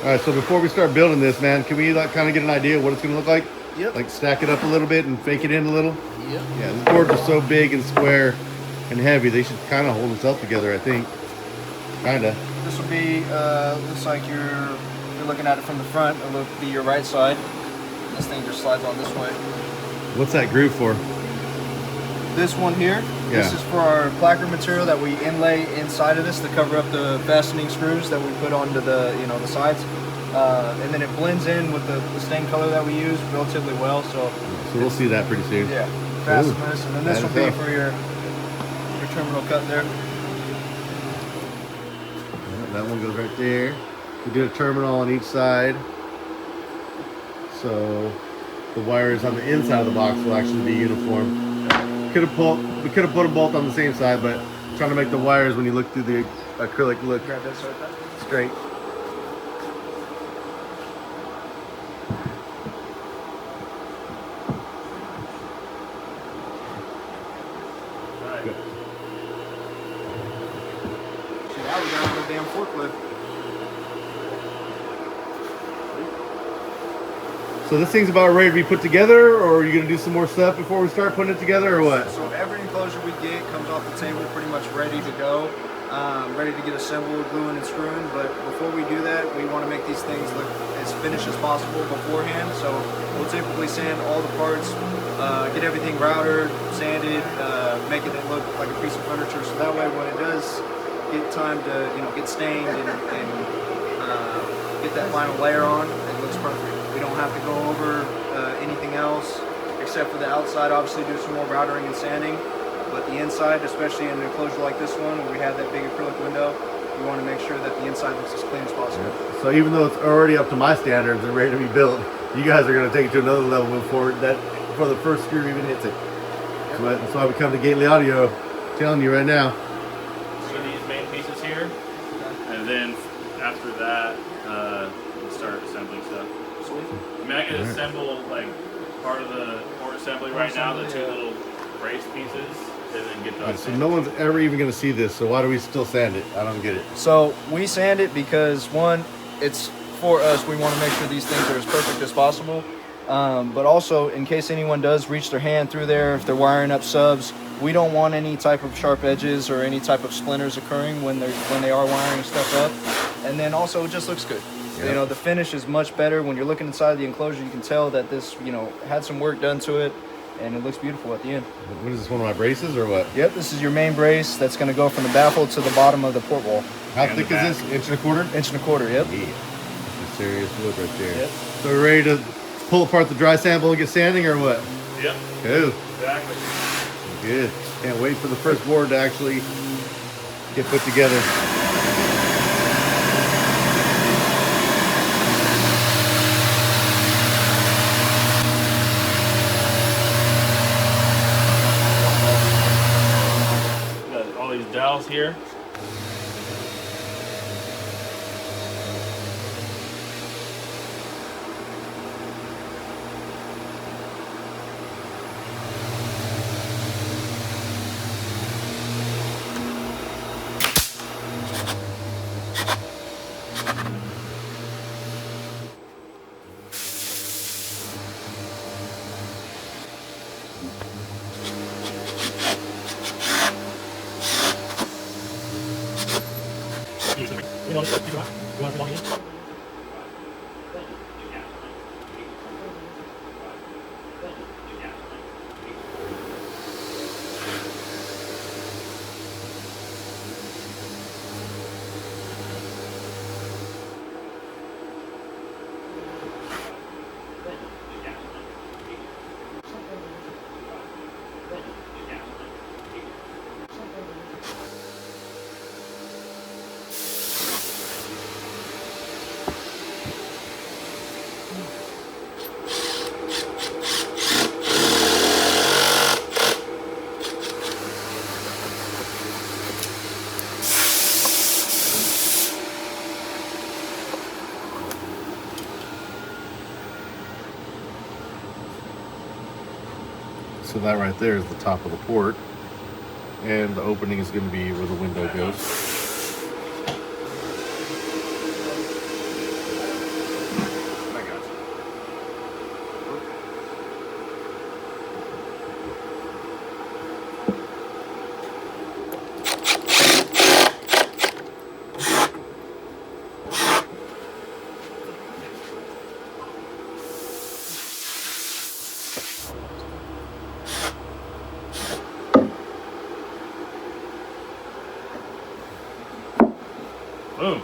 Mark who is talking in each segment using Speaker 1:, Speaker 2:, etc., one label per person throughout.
Speaker 1: All right, so before we start building this, man, can we like kind of get an idea of what it's gonna look like?
Speaker 2: Yep.
Speaker 1: Like stack it up a little bit and fake it in a little?
Speaker 2: Yep.
Speaker 1: Yeah, the boards are so big and square and heavy, they should kind of hold themselves together, I think. Kinda.
Speaker 2: This will be, looks like you're looking at it from the front. It'll be your right side. This thing just slides on this way.
Speaker 1: What's that groove for?
Speaker 2: This one here,
Speaker 1: Yeah.
Speaker 2: This is for our placard material that we inlay inside of this to cover up the fastening screws that we put onto the, the sides. And then it blends in with the stain color that we use relatively well. So
Speaker 1: we'll see that pretty soon.
Speaker 2: Yeah, fasten this, and then this will be for your terminal cut there.
Speaker 1: That one goes right there. We did a terminal on each side, so the wires on the inside of the box will actually be uniform. We could have put a bolt on the same side, but trying to make the wires when you look through the acrylic look straight.
Speaker 2: Now we got on the damn forklift.
Speaker 1: So this thing's about ready to be put together, or are you gonna do some more stuff before we start putting it together, or what?
Speaker 2: So every enclosure we get comes off the table pretty much ready to go, ready to get assembled, gluing and screwing. But before we do that, we want to make these things look as finished as possible beforehand. So we'll typically sand all the parts, get everything routed, sanded, making it look like a piece of furniture. So that way, when it does get time to get stained and get that final layer on, it looks perfect. We don't have to go over anything else except for the outside. Obviously do some more routering and sanding, but the inside, especially in an enclosure like this one where we have that big acrylic window, we want to make sure that the inside looks as clean as possible.
Speaker 1: Yeah. So even though it's already up to my standards and ready to be built, you guys are going to take it to another level before the first screw even hits it. Yep. So that's why we come to Gately Audio, telling you right now.
Speaker 3: So these main pieces here, and then after that, we'll start assembling stuff. I mean, I can assemble like part of the port assembly right now, the two little brace pieces, and then get those.
Speaker 1: So no one's ever even going to see this, so why do we still sand it? I don't get it.
Speaker 2: So we sand it because, one, it's for us. We want to make sure these things are as perfect as possible. But also, in case anyone does reach their hand through there, if they're wiring up subs, we don't want any type of sharp edges or any type of splinters occurring when they are wiring stuff up. And then also, it just looks good. Yep. The finish is much better. When you're looking inside the enclosure, you can tell that this, had some work done to it, and it looks beautiful at the end.
Speaker 1: What is this, one of my braces or what?
Speaker 2: Yep, this is your main brace that's going to go from the baffle to the bottom of the port wall.
Speaker 1: How thick is this? 1.25 inches?
Speaker 2: 1.25 inches, yep.
Speaker 1: Yeah, that's a serious wood right there.
Speaker 2: Yep.
Speaker 1: So we're ready to pull apart the dry sample and get sanding, or what?
Speaker 3: Yep.
Speaker 1: Cool.
Speaker 3: Exactly.
Speaker 1: Good. Can't wait for the first board to actually get put together.
Speaker 3: Got all these dowels here.
Speaker 1: So that right there is the top of the port, and the opening is going to be where the window goes.
Speaker 3: Boom.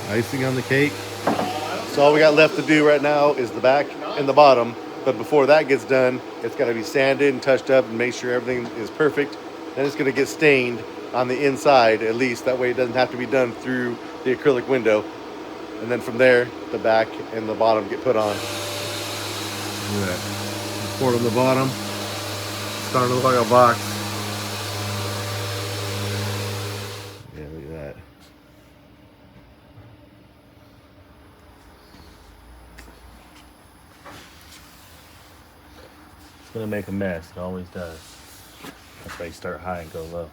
Speaker 1: Icing on the cake. So all we got left to do right now is the back and the bottom. But before that gets done, it's got to be sanded and touched up and make sure everything is perfect. Then it's going to get stained on the inside, at least. That way it doesn't have to be done through the acrylic window. And then from there, the back and the bottom get put on. Look at that. Pour it on the bottom. It's starting to look like a box. Yeah, look at that.
Speaker 3: It's gonna make a mess. It always does. That's why you start high and go low.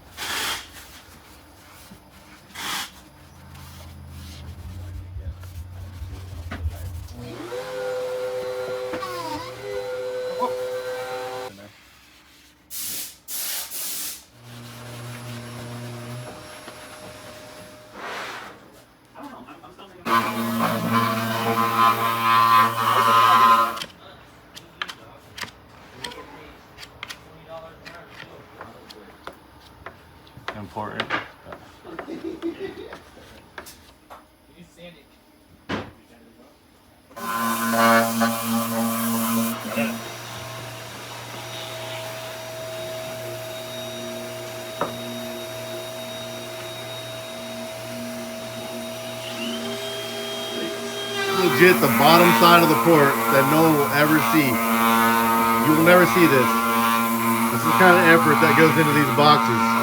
Speaker 3: Important.
Speaker 1: Legit the bottom side of the port that no one will ever see. You will never see this. This is the kind of effort that goes into these boxes.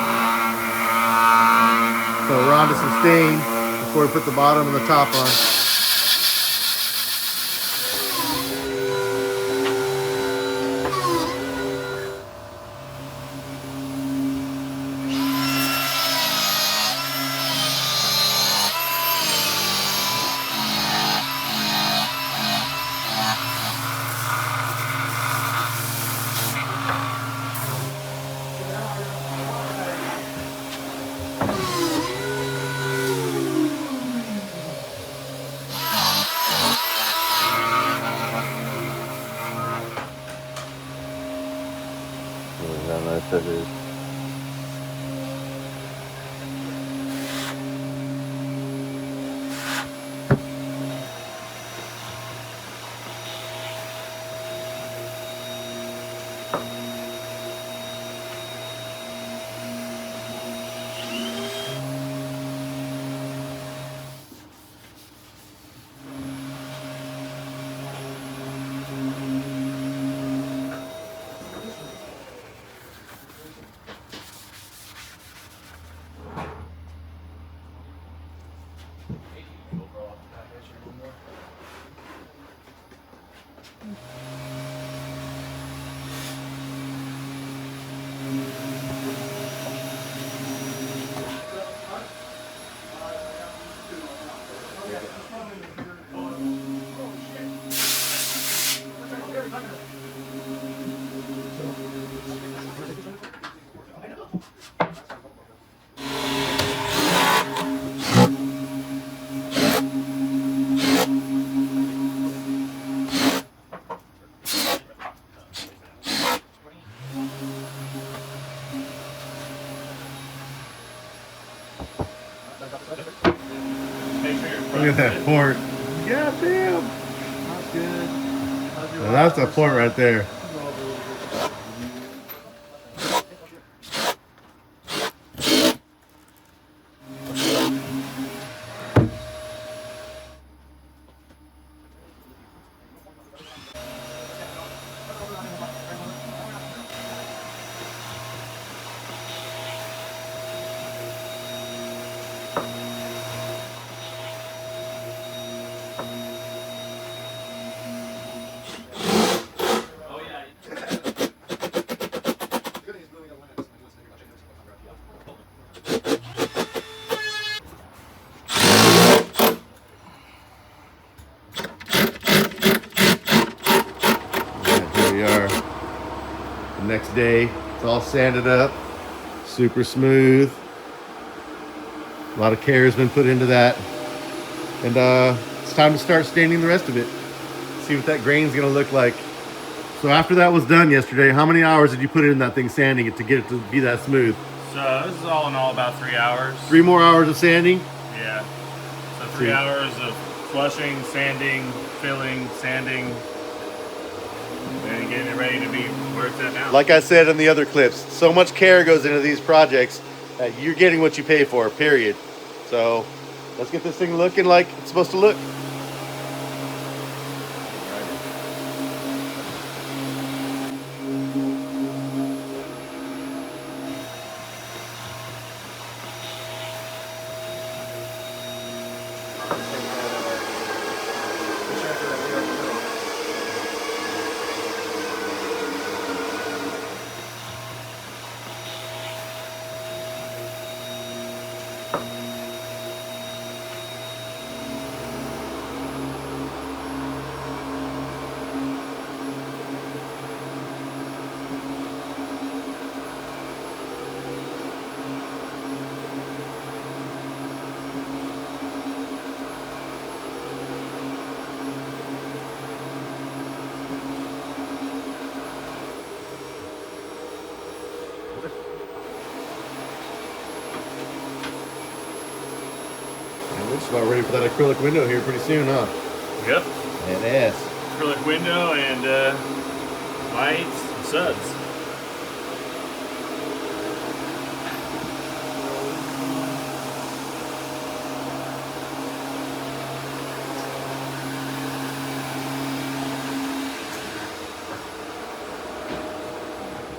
Speaker 1: So we're on to some stain before we put the bottom and the top on. How nice that is. Look at that port. God damn.
Speaker 2: That's good.
Speaker 1: Now that's a port right there. Here we are. The next day, it's all sanded up, super smooth. A lot of care has been put into that. And it's time to start staining the rest of it. See what that grain's gonna look like. So after that was done yesterday, how many hours did you put in that thing sanding it to get it to be that smooth?
Speaker 3: So this is all in all about 3 hours.
Speaker 1: 3 more hours of sanding?
Speaker 3: Yeah. So 3 hours of flushing, sanding, filling, sanding, and getting it ready to be where it's at now.
Speaker 1: Like I said in the other clips, so much care goes into these projects that you're getting what you pay for, period. So let's get this thing looking like it's supposed to look. We're just about ready for that acrylic window here pretty soon, huh?
Speaker 3: Yep.
Speaker 1: Badass.
Speaker 3: Acrylic window and lights and suds.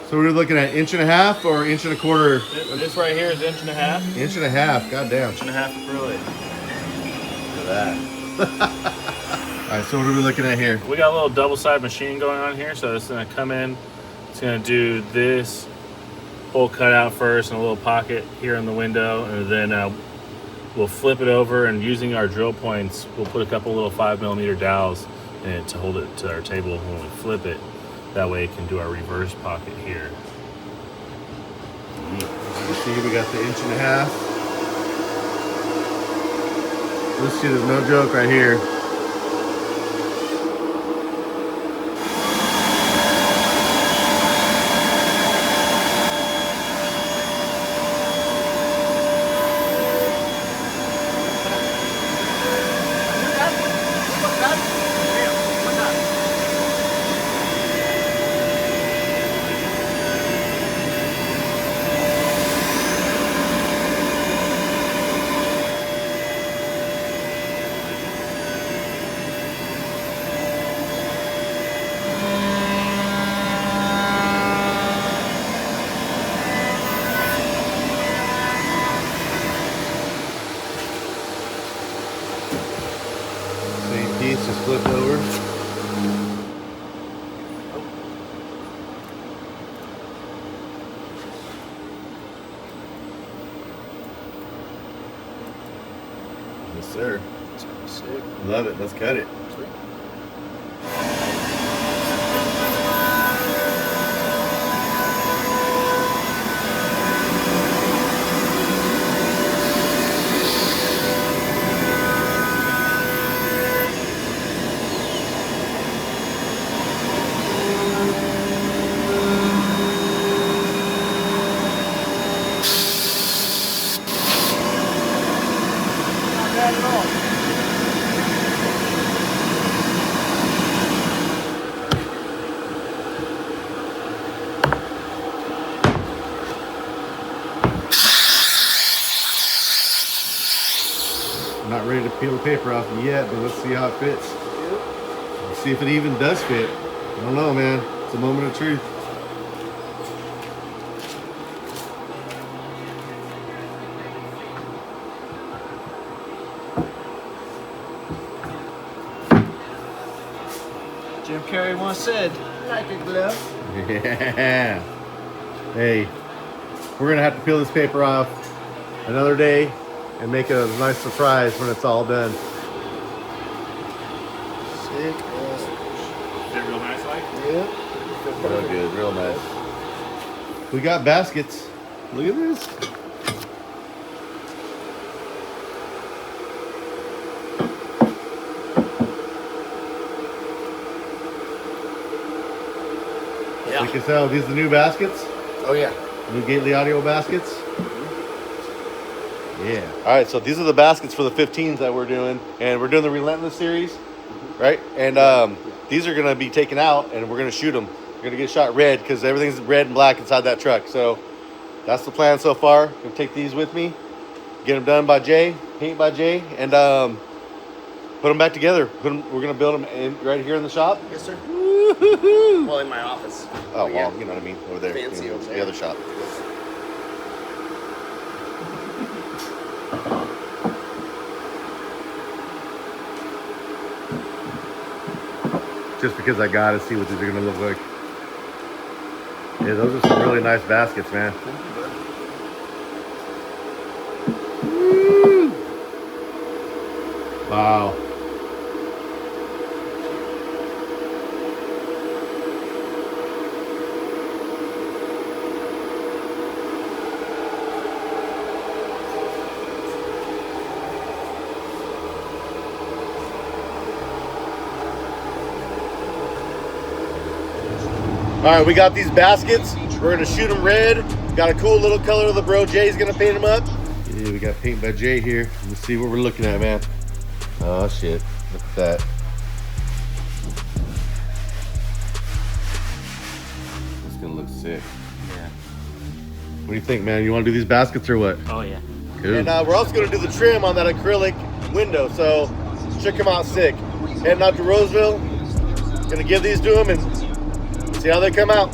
Speaker 1: So we're looking at 1.5 or 1.25 inches?
Speaker 3: This right here is 1.5 inches.
Speaker 1: 1.5, goddamn.
Speaker 3: 1.5 acrylic.
Speaker 1: Look at that. All right, so what are we looking at here?
Speaker 3: We got a little double-side machine going on here, so it's gonna come in. It's gonna do this hole cut out first and a little pocket here in the window, and then we'll flip it over, and using our drill points, we'll put a couple little 5mm dowels in it to hold it to our table when we flip it. That way it can do our reverse pocket here.
Speaker 1: As you can see, we got the 1.5 inches. This shit is no joke right here. Same piece, just flip over. Yes, sir.
Speaker 2: Sick.
Speaker 1: Love it. Let's cut it.
Speaker 2: Not bad at all.
Speaker 1: I'm not ready to peel the paper off yet, but let's see how it fits. Let's see if it even does fit. I don't know, man. It's a moment of truth.
Speaker 2: Jim Carrey once said, like a glove.
Speaker 1: Yeah. Hey, we're gonna have to peel this paper off another day and make a nice surprise when it's all done.
Speaker 2: Sick.
Speaker 3: Is it real nice like?
Speaker 2: Yep.
Speaker 1: Real good, real nice. We got baskets. Look at this. So you can tell these are the new baskets.
Speaker 2: Oh yeah.
Speaker 1: New Gately Audio baskets. Yeah. All right, so these are the baskets for the 15s that we're doing, and we're doing the Relentless series, right? And these are gonna be taken out, and we're gonna shoot them. We're gonna get shot red because everything's red and black inside that truck. So that's the plan so far. I'm gonna take these with me, get them done by Jay, paint by Jay, and put them back together. We're gonna build them right here in the shop.
Speaker 2: Yes, sir.
Speaker 1: Woo-hoo-hoo.
Speaker 2: Well, in my office.
Speaker 1: Oh,
Speaker 2: yeah.
Speaker 1: well, you know what I mean, over there,
Speaker 2: Fancy
Speaker 1: you know,
Speaker 2: over
Speaker 1: the
Speaker 2: there.
Speaker 1: other shop. Just because I gotta see what these are gonna look like. Yeah, those are some really nice baskets, man. Woo! Wow. All right, we got these baskets. We're gonna shoot them red. Got a cool little color of the bro. Jay's gonna paint them up. Yeah, we got paint by Jay here. Let's see what we're looking at, man. Oh shit, look at that. It's gonna look sick.
Speaker 4: Yeah.
Speaker 1: What do you think, man? You wanna do these baskets or what?
Speaker 4: Oh yeah.
Speaker 1: Cool. And we're also gonna do the trim on that acrylic window, so should come out sick. Heading out to Roseville, gonna give these to them and see how they come out.